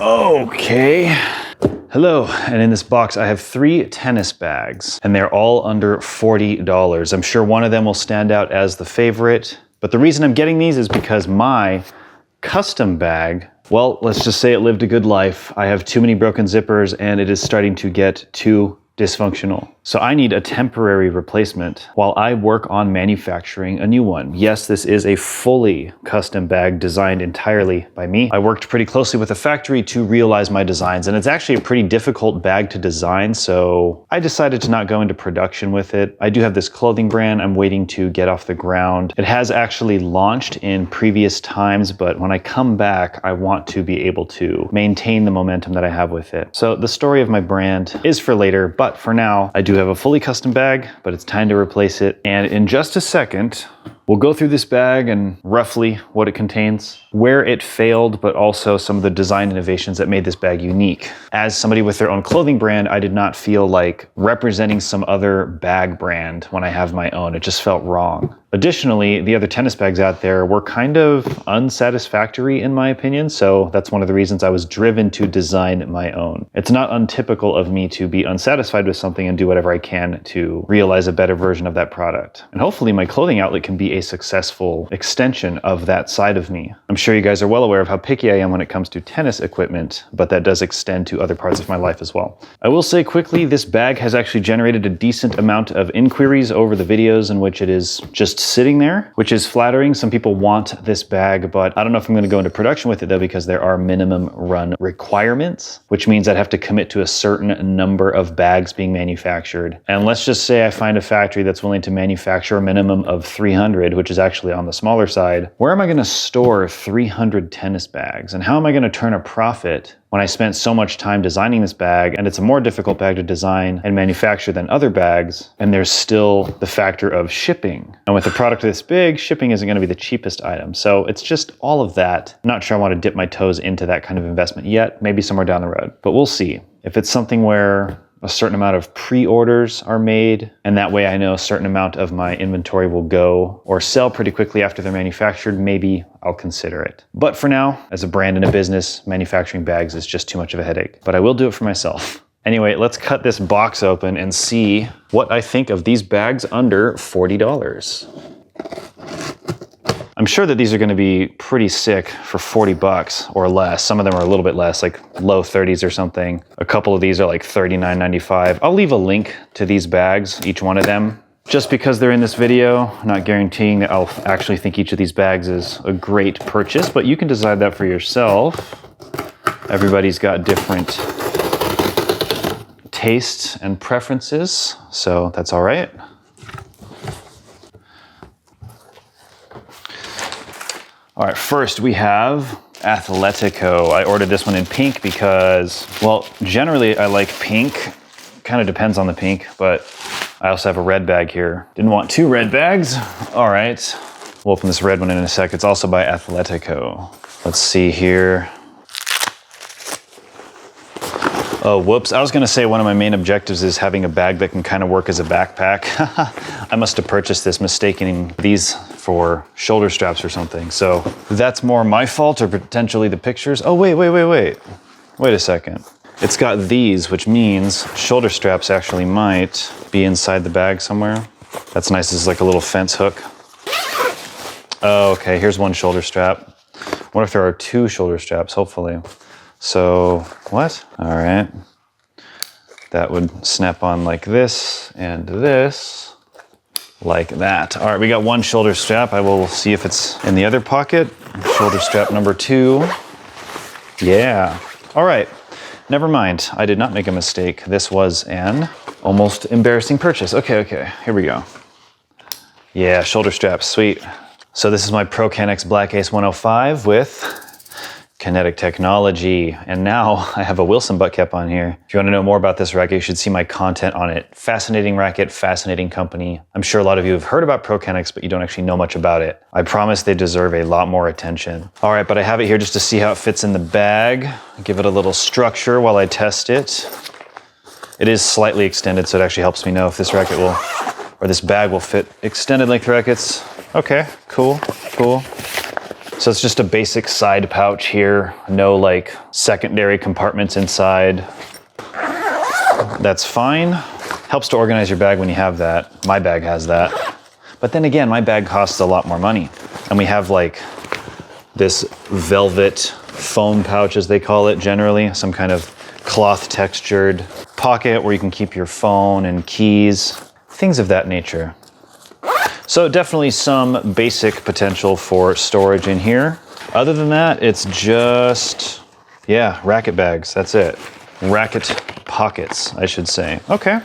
Okay. Hello, and in this box I have 3 tennis bags, and they're all under $40. I'm sure one of them will stand out as the favorite, but the reason I'm getting these is because my custom bag, well, let's just say it lived a good life. I have too many broken zippers and it is starting to get too dysfunctional. So I need a temporary replacement while I work on manufacturing a new one. Yes, this is a fully custom bag designed entirely by me. I worked pretty closely with the factory to realize my designs, and it's actually a pretty difficult bag to design, so I decided to not go into production with it. I do have this clothing brand I'm waiting to get off the ground. It has actually launched in previous times, but when I come back, I want to be able to maintain the momentum that I have with it. So the story of my brand is for later, but for now, I do have a fully custom bag, but it's time to replace it. And in just a second, we'll go through this bag and roughly what it contains, where it failed, but also some of the design innovations that made this bag unique. As somebody with their own clothing brand, I did not feel like representing some other bag brand when I have my own. It just felt wrong. Additionally, the other tennis bags out there were kind of unsatisfactory in my opinion, so that's one of the reasons I was driven to design my own. It's not untypical of me to be unsatisfied with something and do whatever I can to realize a better version of that product. And hopefully my clothing outlet can be a successful extension of that side of me. I'm sure you guys are well aware of how picky I am when it comes to tennis equipment, but that does extend to other parts of my life as well. I will say quickly, this bag has actually generated a decent amount of inquiries over the videos in which it is just sitting there, which is flattering. Some people want this bag, but I don't know if I'm going to go into production with it though, because there are minimum run requirements, which means I'd have to commit to a certain number of bags being manufactured. And let's just say I find a factory that's willing to manufacture a minimum of 300, which is actually on the smaller side. Where am I going to store 300 tennis bags? And how am I going to turn a profit when I spent so much time designing this bag, and it's a more difficult bag to design and manufacture than other bags, and there's still the factor of shipping. And with a product this big, shipping isn't gonna be the cheapest item. So it's just all of that. I'm not sure I wanna dip my toes into that kind of investment yet, maybe somewhere down the road, but we'll see. If it's something where a certain amount of pre-orders are made, and that way I know a certain amount of my inventory will go or sell pretty quickly after they're manufactured, maybe I'll consider it. But for now, as a brand and a business, manufacturing bags is just too much of a headache. But I will do it for myself. Anyway, let's cut this box open and see what I think of these bags under $40. I'm sure that these are gonna be pretty sick for 40 bucks or less. Some of them are a little bit less, like low 30s or something. A couple of these are like $39.95. I'll leave a link to these bags, each one of them. Just because they're in this video, I'm not guaranteeing that I'll actually think each of these bags is a great purchase, but you can decide that for yourself. Everybody's got different tastes and preferences, so that's all right. All right, first we have Athletico. I ordered this one in pink because, well, generally I like pink. Kind of depends on the pink, but I also have a red bag here. Didn't want 2 red bags. All right, we'll open this red one in a sec. It's also by Athletico. Let's see here. Oh, whoops. I was gonna say one of my main objectives is having a bag that can kind of work as a backpack. I must have purchased this mistaking these for shoulder straps or something. So that's more my fault or potentially the pictures. Oh, wait. Wait a second. It's got these, which means shoulder straps actually might be inside the bag somewhere. That's nice. This is like a little fence hook. Oh, okay, here's one shoulder strap. What if there are 2 shoulder straps, hopefully? So, what? All right. That would snap on like this and this, like that. All right, we got 1 shoulder strap. I will see if it's in the other pocket. Shoulder strap number 2. Yeah. All right. Never mind. I did not make a mistake. This was an almost embarrassing purchase. Okay. Here we go. Yeah, shoulder straps. Sweet. So this is my ProKennex Black Ace 105 with Kinetic technology. And now I have a Wilson butt cap on here. If you want to know more about this racket, you should see my content on it. Fascinating racket, fascinating company. I'm sure a lot of you have heard about ProKennex, but you don't actually know much about it. I promise they deserve a lot more attention. All right, but I have it here just to see how it fits in the bag. Give it a little structure while I test it. It is slightly extended, so it actually helps me know if this racket will, or this bag will fit extended length rackets. Okay, cool. So it's just a basic side pouch here. No like secondary compartments inside. That's fine. Helps to organize your bag when you have that. My bag has that. But then again, my bag costs a lot more money. And we have like this velvet foam pouch, as they call it generally, some kind of cloth textured pocket where you can keep your phone and keys, things of that nature. So definitely some basic potential for storage in here. Other than that, it's just, yeah, racket bags, that's it. Racket pockets, I should say. Okay.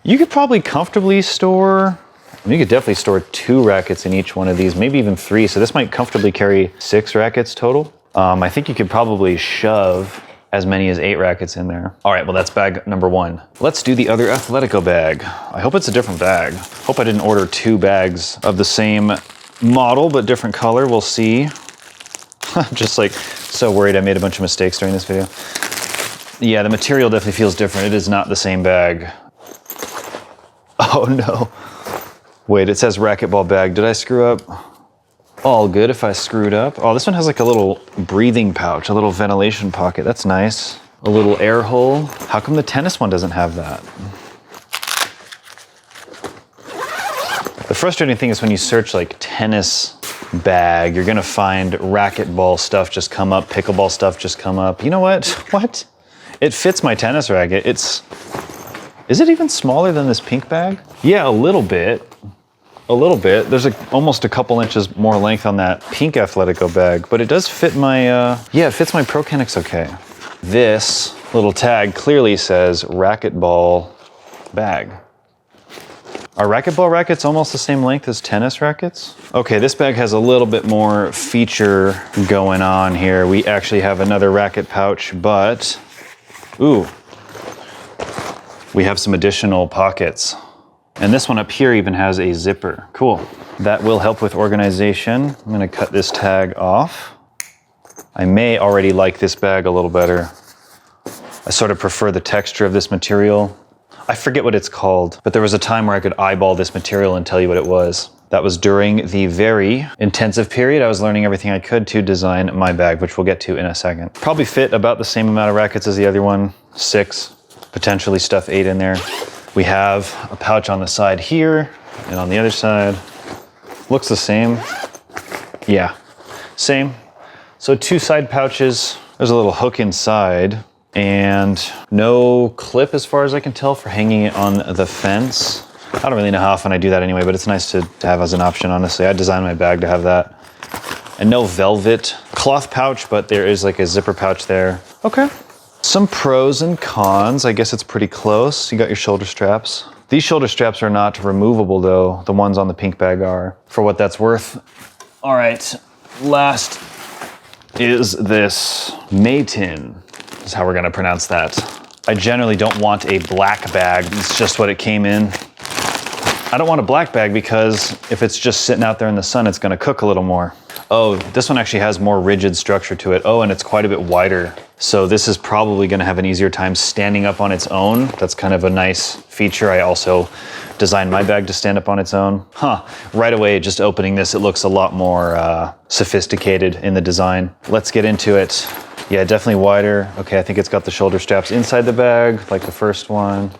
You could probably comfortably store, you could definitely store 2 rackets in each one of these, maybe even 3. So this might comfortably carry 6 rackets total. I think you could probably shove as many as 8 rackets in there. All right, well that's bag number 1. Let's do the other Athletico bag. I hope it's a different bag. Hope I didn't order 2 bags of the same model, but different color, we'll see. I'm just like so worried I made a bunch of mistakes during this video. Yeah, the material definitely feels different. It is not the same bag. Oh no. Wait, it says racquetball bag. Did I screw up? All good if I screwed up. Oh, this one has like a little breathing pouch, a little ventilation pocket. That's nice. A little air hole. How come the tennis one doesn't have that? The frustrating thing is when you search like tennis bag, you're gonna find racquetball stuff just come up, pickleball stuff just come up. You know what? What? It fits my tennis racket. Is it even smaller than this pink bag? Yeah, a little bit. A little bit. There's almost a couple inches more length on that pink Athletico bag, but it does fit my, yeah, it fits my Pro Kennex okay. This little tag clearly says racquetball bag. Are racquetball rackets almost the same length as tennis rackets? Okay, this bag has a little bit more feature going on here. We actually have another racket pouch, but, ooh, we have some additional pockets. And this one up here even has a zipper. Cool. That will help with organization. I'm gonna cut this tag off. I may already like this bag a little better. I sort of prefer the texture of this material. I forget what it's called, but there was a time where I could eyeball this material and tell you what it was. That was during the very intensive period I was learning everything I could to design my bag, which we'll get to in a second. Probably fit about the same amount of rackets as the other one, 6, potentially stuff 8 in there. We have a pouch on the side here, and on the other side, looks the same. Yeah, same. So 2 side pouches. There's a little hook inside, and no clip as far as I can tell for hanging it on the fence. I don't really know how often I do that anyway, but it's nice to have as an option, honestly. I designed my bag to have that. And no velvet cloth pouch, but there is like a zipper pouch there. Okay. Some pros and cons. I guess it's pretty close. You got your shoulder straps. These shoulder straps are not removable though. The ones on the pink bag are, for what that's worth. All right, last is this Matin, is how we're gonna pronounce that. I generally don't want a black bag. It's just what it came in. I don't want a black bag because if it's just sitting out there in the sun, it's gonna cook a little more. Oh, this one actually has more rigid structure to it. Oh, and it's quite a bit wider. So this is probably gonna have an easier time standing up on its own. That's kind of a nice feature. I also designed my bag to stand up on its own. Right away, just opening this, it looks a lot more sophisticated in the design. Let's get into it. Yeah, definitely wider. Okay, I think it's got the shoulder straps inside the bag, like the first one.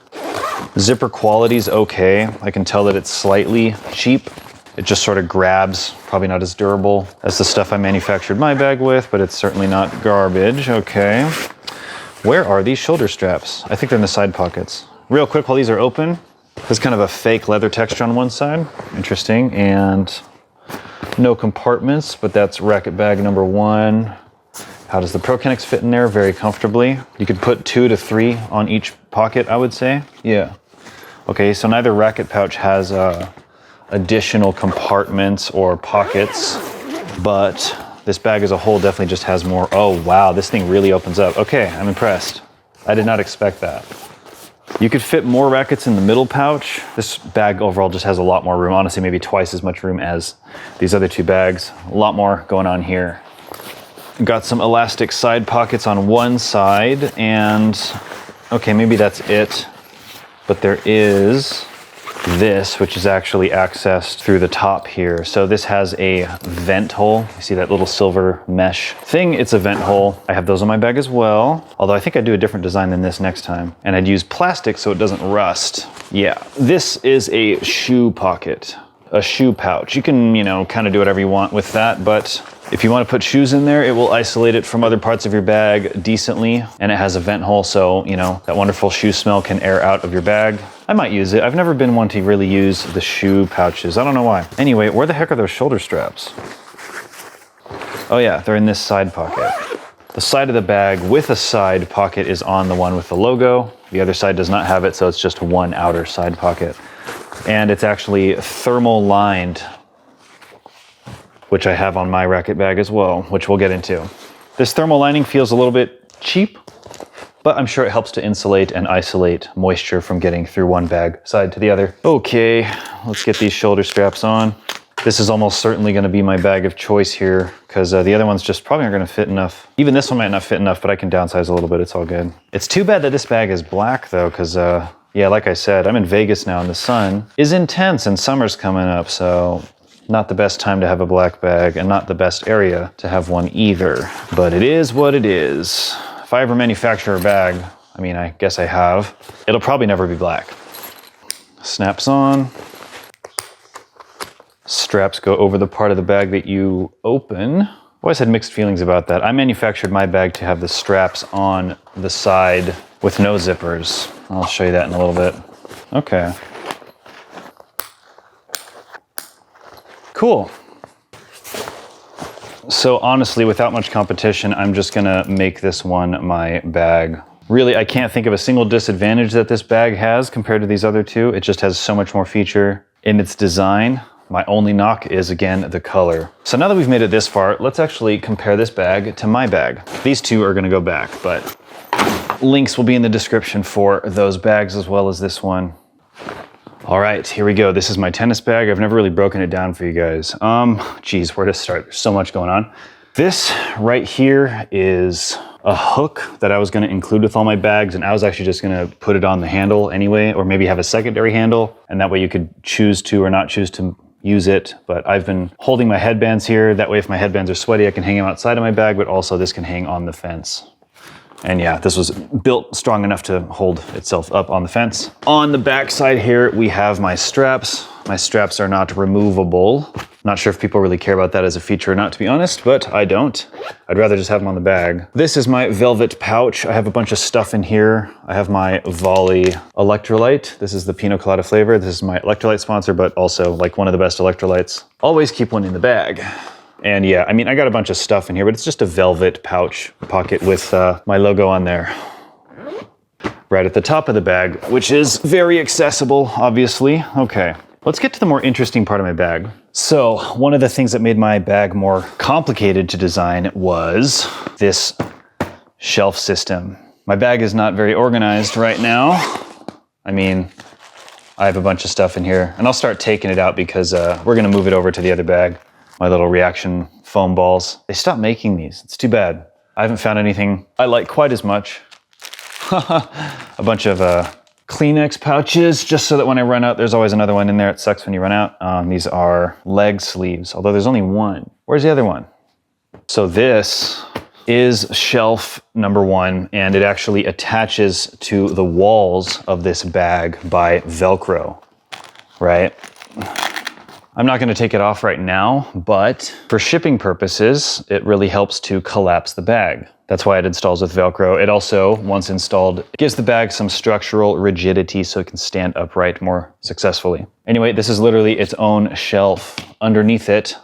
Zipper quality's okay. I can tell that it's slightly cheap. It just sort of grabs, probably not as durable as the stuff I manufactured my bag with, but it's certainly not garbage. Okay. Where are these shoulder straps? I think they're in the side pockets. Real quick, while these are open, there's kind of a fake leather texture on one side. Interesting. And no compartments, but that's racket bag number 1. How does the Pro Kennex fit in there? Very comfortably. You could put 2 to 3 on each pocket, I would say. Yeah. Okay, so neither racket pouch has additional compartments or pockets, but this bag as a whole definitely just has more. Oh wow, this thing really opens up. Okay, I'm impressed. I did not expect that. You could fit more rackets in the middle pouch. This bag overall just has a lot more room. Honestly, maybe twice as much room as these other 2 bags. A lot more going on here. Got some elastic side pockets on one side, and okay, maybe that's it. But there is this, which is actually accessed through the top here. So this has a vent hole. You see that little silver mesh thing? It's a vent hole. I have those on my bag as well. Although I think I'd do a different design than this next time. And I'd use plastic so it doesn't rust. Yeah, this is a shoe pocket, a shoe pouch. You can, you know, kind of do whatever you want with that, but if you want to put shoes in there, it will isolate it from other parts of your bag decently. And it has a vent hole, so, you know, that wonderful shoe smell can air out of your bag. I might use it. I've never been one to really use the shoe pouches. I don't know why. Anyway, where the heck are those shoulder straps? Oh yeah, they're in this side pocket. The side of the bag with a side pocket is on the one with the logo. The other side does not have it, so it's just one outer side pocket. And it's actually thermal lined, which I have on my racket bag as well, which we'll get into. This thermal lining feels a little bit cheap, but I'm sure it helps to insulate and isolate moisture from getting through one bag side to the other. Okay, let's get these shoulder straps on. This is almost certainly gonna be my bag of choice here because the other ones just probably aren't gonna fit enough. Even this one might not fit enough, but I can downsize a little bit, it's all good. It's too bad that this bag is black though, because yeah, like I said, I'm in Vegas now and the sun is intense and summer's coming up, so not the best time to have a black bag and not the best area to have one either. But it is what it is. If I ever manufacture a bag, I mean, I guess I have, it'll probably never be black. Snaps on. Straps go over the part of the bag that you open. I always had mixed feelings about that. I manufactured my bag to have the straps on the side with no zippers. I'll show you that in a little bit. Okay. Cool. So honestly, without much competition, I'm just gonna make this one my bag. Really, I can't think of a single disadvantage that this bag has compared to these other two. It just has so much more feature in its design. My only knock is, again, the color. So now that we've made it this far, let's actually compare this bag to my bag. These two are gonna go back, but links will be in the description for those bags as well as this one. All right, here we go. This is my tennis bag. I've never really broken it down for you guys. Geez, where to start? There's so much going on. This right here is a hook that I was gonna include with all my bags, and I was actually just gonna put it on the handle anyway, or maybe have a secondary handle, and that way you could choose to or not choose to use it. But I've been holding my headbands here. That way if my headbands are sweaty, I can hang them outside of my bag, but also this can hang on the fence. And yeah, this was built strong enough to hold itself up on the fence. On the back side here, we have my straps. My straps are not removable. Not sure if people really care about that as a feature or not, to be honest, but I don't. I'd rather just have them on the bag. This is my velvet pouch. I have a bunch of stuff in here. I have my Volley electrolyte. This is the pina colada flavor. This is my electrolyte sponsor, but also like one of the best electrolytes. Always keep one in the bag. And yeah, I mean, I got a bunch of stuff in here, but it's just a velvet pouch pocket with my logo on there. Right at the top of the bag, which is very accessible, obviously. Okay, let's get to the more interesting part of my bag. So one of the things that made my bag more complicated to design was this shelf system. My bag is not very organized right now. I mean, I have a bunch of stuff in here, and I'll start taking it out because we're gonna move it over to the other bag. My little reaction foam balls. They stopped making these. It's too bad. I haven't found anything I like quite as much. A bunch of Kleenex pouches, just so that when I run out, there's always another one in there. It sucks when you run out. These are leg sleeves, although there's only one. Where's the other one? So this is shelf number one, and it actually attaches to the walls of this bag by Velcro, right? I'm not gonna take it off right now, but for shipping purposes, it really helps to collapse the bag. That's why it installs with Velcro. It also, once installed, gives the bag some structural rigidity so it can stand upright more successfully. Anyway, this is literally its own shelf. Underneath it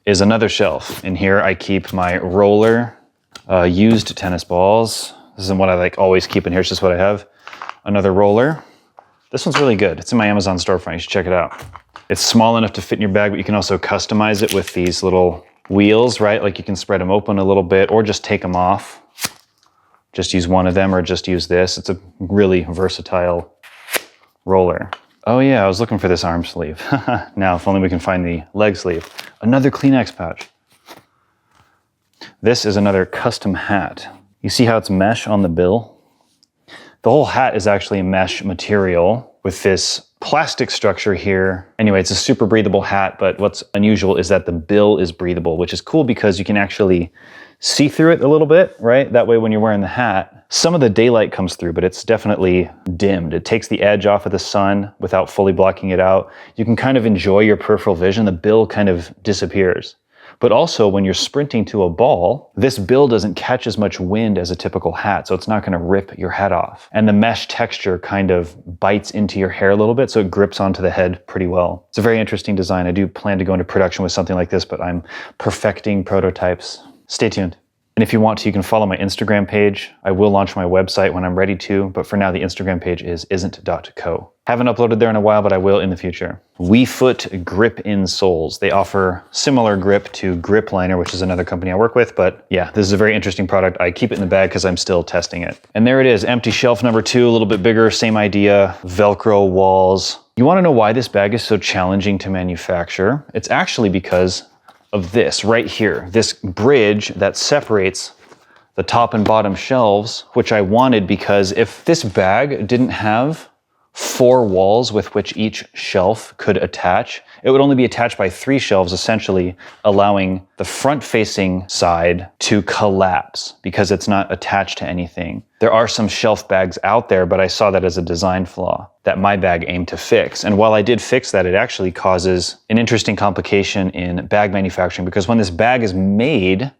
is another shelf. In here, I keep my roller, used tennis balls. This isn't what I like always keep in here, it's just what I have. Another roller. This one's really good. It's in my Amazon storefront. You should check it out. It's small enough to fit in your bag, but you can also customize it with these little wheels, right? Like you can spread them open a little bit or just take them off. Just use one of them or just use this. It's a really versatile roller. Oh yeah, I was looking for this arm sleeve. Now, if only we can find the leg sleeve. Another Kleenex pouch. This is another custom hat. You see how it's mesh on the bill? The whole hat is actually a mesh material with this plastic structure here. Anyway, it's a super breathable hat, but what's unusual is that the bill is breathable, which is cool because you can actually see through it a little bit, right? That way when you're wearing the hat, some of the daylight comes through, but it's definitely dimmed. It takes the edge off of the sun without fully blocking it out. You can kind of enjoy your peripheral vision. The bill kind of disappears. But also when you're sprinting to a ball, this bill doesn't catch as much wind as a typical hat, so it's not gonna rip your head off. And the mesh texture kind of bites into your hair a little bit, so it grips onto the head pretty well. It's a very interesting design. I do plan to go into production with something like this, but I'm perfecting prototypes. Stay tuned. And if you want to, you can follow my Instagram page. I will launch my website when I'm ready to, but for now the Instagram page is isn't.co. Haven't uploaded there in a while, but I will in the future. WeFoot Grip Insoles. They offer similar grip to Grip Liner, which is another company I work with, but yeah, this is a very interesting product. I keep it in the bag because I'm still testing it. And there it is, empty shelf number 2, a little bit bigger, same idea, Velcro walls. You wanna know why this bag is so challenging to manufacture? It's actually because of this right here, this bridge that separates the top and bottom shelves, which I wanted because if this bag didn't have 4 walls with which each shelf could attach, it would only be attached by 3 shelves, essentially allowing the front-facing side to collapse because it's not attached to anything. There are some shelf bags out there, but I saw that as a design flaw that my bag aimed to fix. And while I did fix that, it actually causes an interesting complication in bag manufacturing because when this bag is made,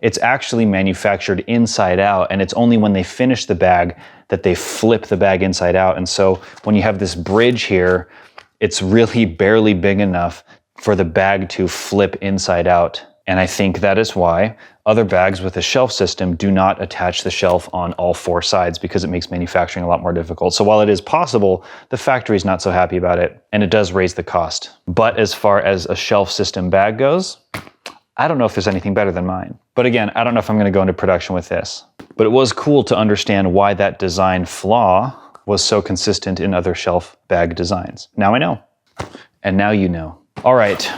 it's actually manufactured inside out, and it's only when they finish the bag that they flip the bag inside out. And so when you have this bridge here, it's really barely big enough for the bag to flip inside out. And I think that is why other bags with a shelf system do not attach the shelf on all 4 sides because it makes manufacturing a lot more difficult. So while it is possible, the factory's not so happy about it, and it does raise the cost. But as far as a shelf system bag goes, I don't know if there's anything better than mine. But again, I don't know if I'm gonna go into production with this. But it was cool to understand why that design flaw was so consistent in other shelf bag designs. Now I know. And now you know. All right,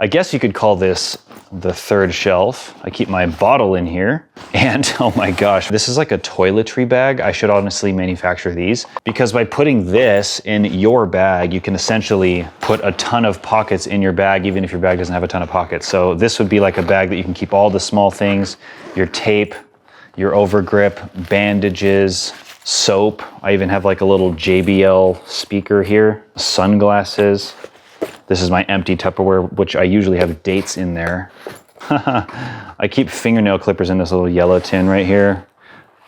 I guess you could call this the 3rd shelf. I keep my bottle in here. And oh my gosh, this is like a toiletry bag. I should honestly manufacture these because by putting this in your bag, you can essentially put a ton of pockets in your bag, even if your bag doesn't have a ton of pockets. So this would be like a bag that you can keep all the small things, your tape, your overgrip, bandages, soap. I even have like a little JBL speaker here, sunglasses. This is my empty Tupperware, which I usually have dates in there. I keep fingernail clippers in this little yellow tin right here,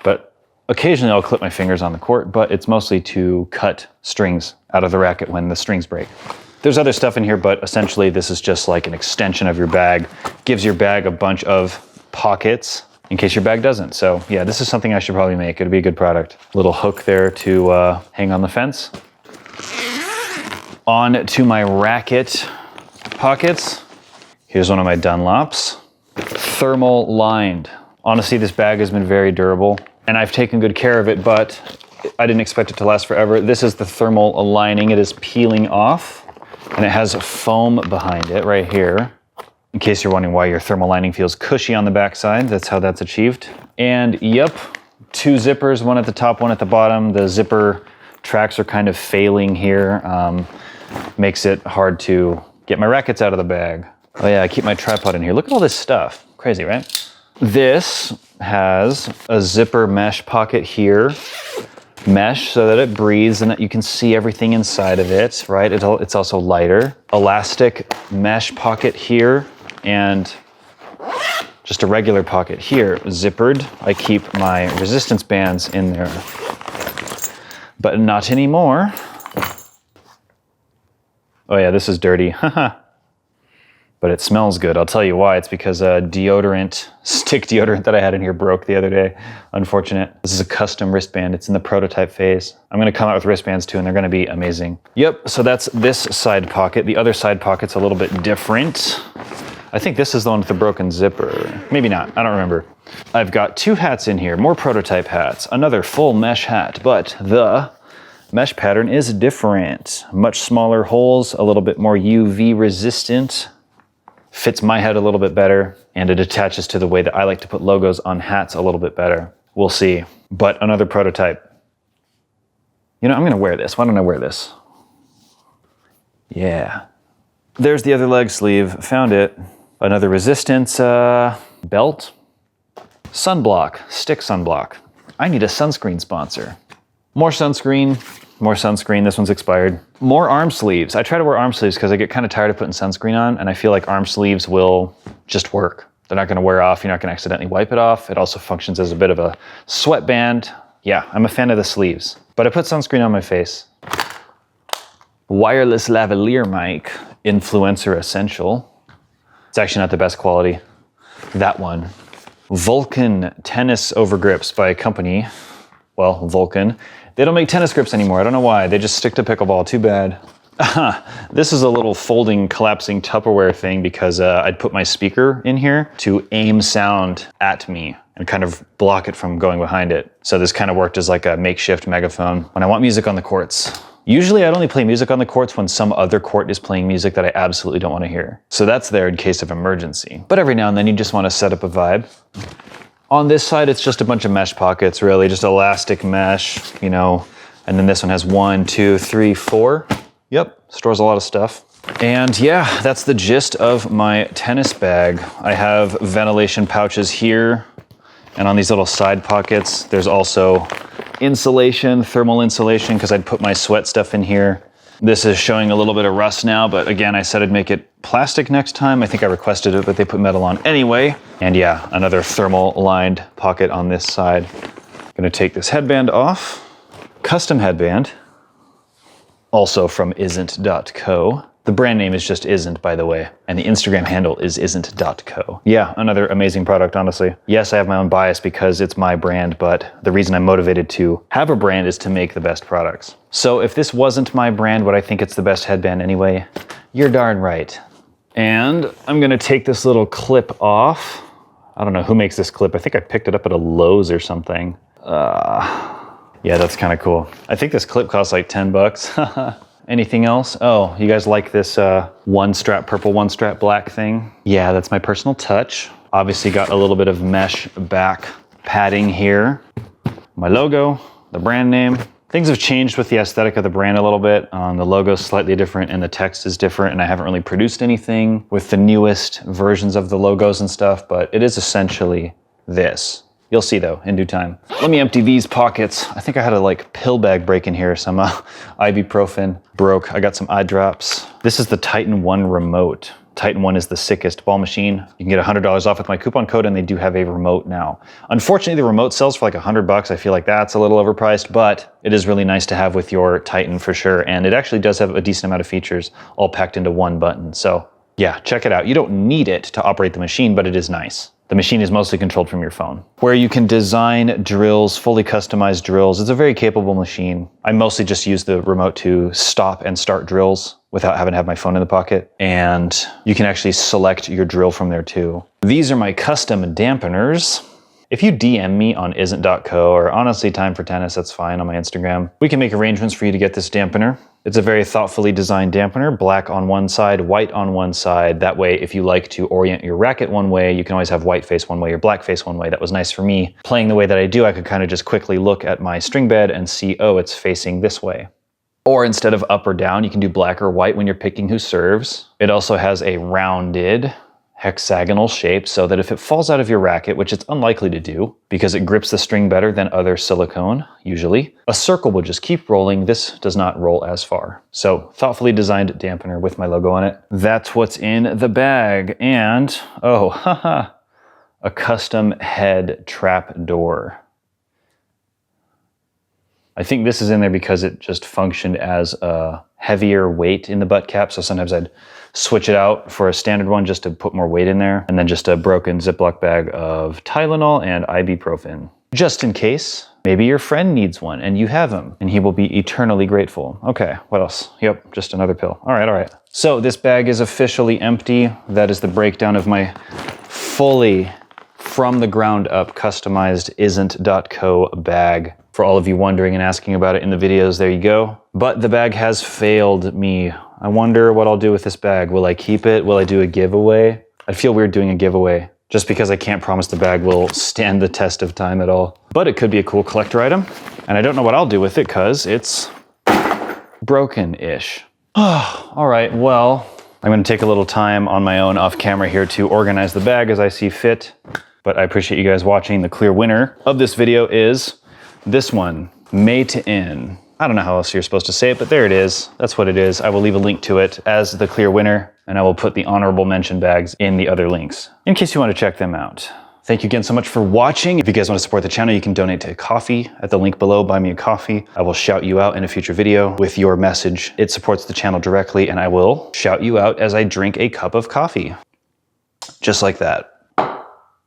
but occasionally I'll clip my fingers on the cord, but it's mostly to cut strings out of the racket when the strings break. There's other stuff in here, but essentially this is just like an extension of your bag. Gives your bag a bunch of pockets in case your bag doesn't. So yeah, this is something I should probably make. It'd be a good product. Little hook there to hang on the fence. On to my racket pockets. Here's one of my Dunlops. Thermal lined. Honestly, this bag has been very durable and I've taken good care of it, but I didn't expect it to last forever. This is the thermal lining. It is peeling off and it has foam behind it right here. In case you're wondering why your thermal lining feels cushy on the backside, that's how that's achieved. And yep, 2 zippers, one at the top, one at the bottom. The zipper tracks are kind of failing here. Makes it hard to get my rackets out of the bag. Oh yeah, I keep my tripod in here. Look at all this stuff. Crazy, right? This has a zipper mesh pocket here. Mesh so that it breathes and that you can see everything inside of it, right? It's also lighter. Elastic mesh pocket here and just a regular pocket here, zippered. I keep my resistance bands in there, but not anymore. Oh yeah, this is dirty, haha. But it smells good. I'll tell you why. It's because a deodorant, stick deodorant that I had in here broke the other day. Unfortunate. This is a custom wristband. It's in the prototype phase. I'm gonna come out with wristbands too, and they're gonna be amazing. Yep, so that's this side pocket. The other side pocket's a little bit different. I think this is the one with the broken zipper. Maybe not, I don't remember. I've got 2 hats in here, more prototype hats, another full mesh hat, but the mesh pattern is different. Much smaller holes, a little bit more UV resistant. Fits my head a little bit better, and it attaches to the way that I like to put logos on hats a little bit better. We'll see. But another prototype. You know, I'm gonna wear this. Why don't I wear this? Yeah. There's the other leg sleeve, found it. Another resistance belt. Sunblock, stick sunblock. I need a sunscreen sponsor. More sunscreen, more sunscreen. This one's expired. More arm sleeves. I try to wear arm sleeves because I get kind of tired of putting sunscreen on, and I feel like arm sleeves will just work. They're not gonna wear off. You're not gonna accidentally wipe it off. It also functions as a bit of a sweatband. Yeah, I'm a fan of the sleeves, but I put sunscreen on my face. Wireless lavalier mic, Influencer Essential. It's actually not the best quality. That one. Vulcan tennis over grips by a company, well, Vulcan. They don't make tennis grips anymore. I don't know why. They just stick to pickleball. Too bad. This is a little folding, collapsing Tupperware thing because I'd put my speaker in here to aim sound at me and kind of block it from going behind it. So this kind of worked as like a makeshift megaphone when I want music on the courts. Usually I'd only play music on the courts when some other court is playing music that I absolutely don't want to hear. So that's there in case of emergency. But every now and then you just want to set up a vibe. On this side, it's just a bunch of mesh pockets, really, just elastic mesh, you know, and then this one has 1, 2, 3, 4. Yep, stores a lot of stuff. And yeah, that's the gist of my tennis bag. I have ventilation pouches here, and on these little side pockets, there's also insulation, thermal insulation, because I'd put my sweat stuff in here. This is showing a little bit of rust now, but again, I said I'd make it plastic next time. I think I requested it, but they put metal on anyway. And yeah, another thermal lined pocket on this side. Gonna take this headband off. Custom headband, also from isn't.co. The brand name is just Isn't, by the way, and the Instagram handle is isn't.co. Yeah, another amazing product, honestly. Yes, I have my own bias because it's my brand, but the reason I'm motivated to have a brand is to make the best products. So if this wasn't my brand, would I think it's the best headband anyway? You're darn right. And I'm gonna take this little clip off. I don't know who makes this clip. I think I picked it up at a Lowe's or something. Yeah, that's kind of cool. I think this clip costs like 10 bucks. Anything else? Oh, you guys like this one strap purple, one strap black thing? Yeah, that's my personal touch. Obviously got a little bit of mesh back padding here. My logo, the brand name. Things have changed with the aesthetic of the brand a little bit. The logo's slightly different and the text is different, and I haven't really produced anything with the newest versions of the logos and stuff, but it is essentially this. You'll see though, in due time. Let me empty these pockets. I think I had a like pill bag break in here, some ibuprofen broke. I got some eye drops. This is the Titan One remote. Titan One is the sickest ball machine. You can get $100 off with my coupon code, and they do have a remote now. Unfortunately, the remote sells for like $100. I feel like that's a little overpriced, but it is really nice to have with your Titan for sure. And it actually does have a decent amount of features all packed into one button. So yeah, check it out. You don't need it to operate the machine, but it is nice. The machine is mostly controlled from your phone. Where you can design drills, fully customized drills. It's a very capable machine. I mostly just use the remote to stop and start drills without having to have my phone in the pocket. And you can actually select your drill from there too. These are my custom dampeners. If you DM me on isn't.co or honestly Time for Tennis, that's fine, on my Instagram, we can make arrangements for you to get this dampener. It's a very thoughtfully designed dampener, black on one side, white on one side. That way, if you like to orient your racket one way, you can always have white face one way or black face one way. That was nice for me. Playing the way that I do, I could kind of just quickly look at my string bed and see, oh, it's facing this way. Or instead of up or down, you can do black or white when you're picking who serves. It also has a rounded hexagonal shape so that if it falls out of your racket, which it's unlikely to do because it grips the string better than other silicone, usually, a circle will just keep rolling. This does not roll as far. So thoughtfully designed dampener with my logo on it. That's what's in the bag. And, oh, haha, a custom head trap door. I think this is in there because it just functioned as a heavier weight in the butt cap. So sometimes I'd switch it out for a standard one just to put more weight in there. And then just a broken Ziploc bag of Tylenol and ibuprofen. Just in case, maybe your friend needs one and you have him and he will be eternally grateful. Okay, what else? Yep, just another pill. All right. So this bag is officially empty. That is the breakdown of my fully from the ground up customized isn't.co bag. For all of you wondering and asking about it in the videos, there you go. But the bag has failed me. I wonder what I'll do with this bag. Will I keep it? Will I do a giveaway? I'd feel weird doing a giveaway just because I can't promise the bag will stand the test of time at all. But it could be a cool collector item. And I don't know what I'll do with it because it's broken-ish. All right, well, I'm gonna take a little time on my own off camera here to organize the bag as I see fit. But I appreciate you guys watching. The clear winner of this video is this one, Made In. I don't know how else you're supposed to say it, but there it is. That's what it is. I will leave a link to it as the clear winner, and I will put the honorable mention bags in the other links in case you want to check them out. Thank you again so much for watching. If you guys want to support the channel, you can donate to Ko-fi at the link below, buy me a coffee. I will shout you out in a future video with your message. It supports the channel directly, and I will shout you out as I drink a cup of coffee. Just like that.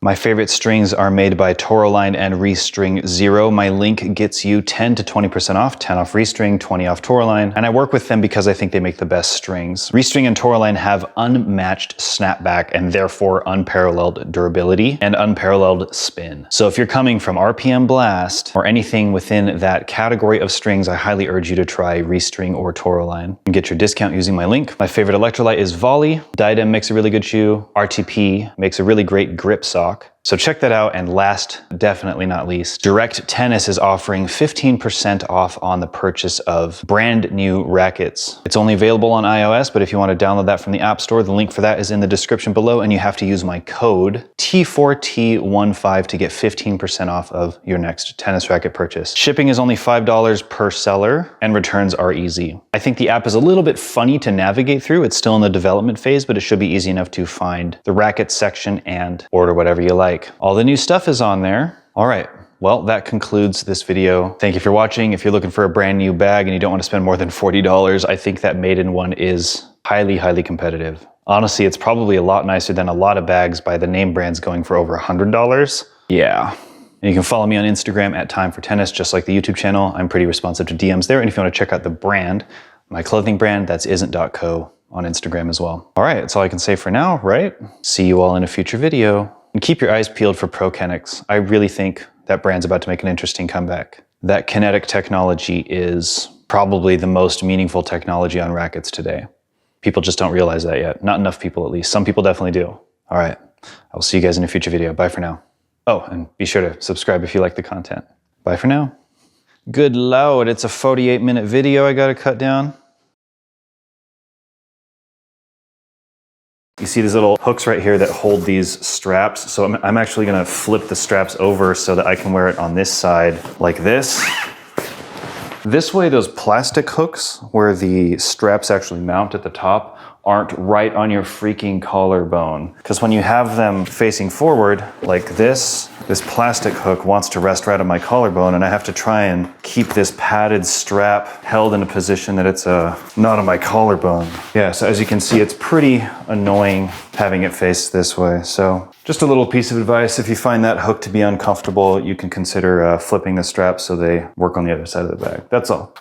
My favorite strings are made by Toroline and Restring Zero. My link gets you 10 to 20% off, 10 off Restring, 20 off Toroline. And I work with them because I think they make the best strings. Restring and Toroline have unmatched snapback and therefore unparalleled durability and unparalleled spin. So if you're coming from RPM Blast or anything within that category of strings, I highly urge you to try Restring or Toroline and get your discount using my link. My favorite electrolyte is Volley. Diadem makes a really good shoe. RTP makes a really great grip sock. So check that out. And last, definitely not least, Direct Tennis is offering 15% off on the purchase of brand new rackets. It's only available on iOS, but if you want to download that from the App Store, the link for that is in the description below, and you have to use my code T4T15 to get 15% off of your next tennis racket purchase. Shipping is only $5 per seller, and returns are easy. I think the app is a little bit funny to navigate through. It's still in the development phase, but it should be easy enough to find the rackets section and order whatever you like. All the new stuff is on there. All right, well, that concludes this video. Thank you for watching. If you're looking for a brand new bag and you don't want to spend more than $40, I think that Made In one is highly, highly competitive. Honestly, it's probably a lot nicer than a lot of bags by the name brands going for over $100. Yeah. And you can follow me on Instagram at Time for Tennis, just like the YouTube channel. I'm pretty responsive to DMs there. And if you want to check out the brand, my clothing brand, that's isn't.co on Instagram as well. All right, that's all I can say for now, right? See you all in a future video. And keep your eyes peeled for ProKennex. I really think that brand's about to make an interesting comeback. That kinetic technology is probably the most meaningful technology on rackets today. People just don't realize that yet. Not enough people, at least. Some people definitely do. All right, I'll see you guys in a future video. Bye for now. Oh, and be sure to subscribe if you like the content. Bye for now. Good Lord, it's a 48-minute video I gotta cut down. You see these little hooks right here that hold these straps. So I'm actually gonna flip the straps over so that I can wear it on this side like this. This way, those plastic hooks where the straps actually mount at the top aren't right on your freaking collarbone. Because when you have them facing forward like this plastic hook wants to rest right on my collarbone, and I have to try and keep this padded strap held in a position that it's not on my collarbone. Yeah, so as you can see, it's pretty annoying having it face this way. So just a little piece of advice, if you find that hook to be uncomfortable, you can consider flipping the straps so they work on the other side of the bag. That's all.